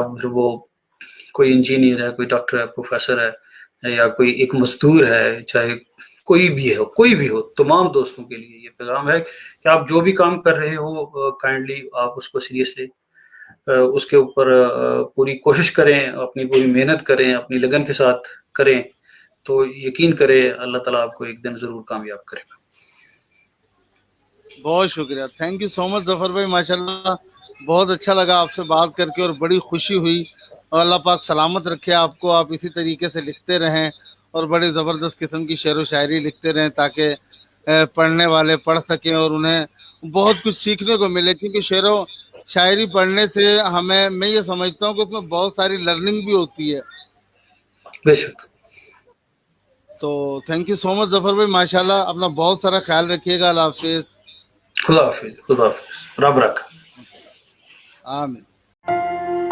پھر وہ کوئی انجینئر ہے, کوئی ڈاکٹر ہے, پروفیسر ہے, یا کوئی ایک مزدور ہے, چاہے کوئی بھی ہو, تمام دوستوں کے لیے یہ پیغام ہے کہ آپ جو بھی کام کر رہے ہو, کائنڈلی آپ اس کو سیریسلی اس کے اوپر پوری کوشش کریں, اپنی پوری محنت کریں, اپنی لگن کے ساتھ کریں, تو یقین کریں اللہ تعالیٰ آپ کو ایک دن ضرور کامیاب کرے گا. بہت شکریہ, تھینک یو سو مچ ظفر بھائی, ماشاءاللہ بہت اچھا لگا آپ سے بات کر کے اور بڑی خوشی ہوئی, اور اللہ پاک سلامت رکھے آپ کو, آپ اسی طریقے سے لکھتے رہیں اور بڑی زبردست قسم کی شعر و شاعری لکھتے رہیں تاکہ پڑھنے والے پڑھ سکیں اور انہیں بہت کچھ سیکھنے کو ملے, کیونکہ شعر و شاعری پڑھنے سے ہمیں, میں یہ سمجھتا ہوں کہ اس میں بہت ساری لرننگ بھی ہوتی ہے. بے شک. تو تھینک یو سو مچ ظفر بھائی, ماشاءاللہ اپنا بہت سارا خیال رکھیے گا, اللہ حافظ. خدا حافظ, رب رکھ. آمین.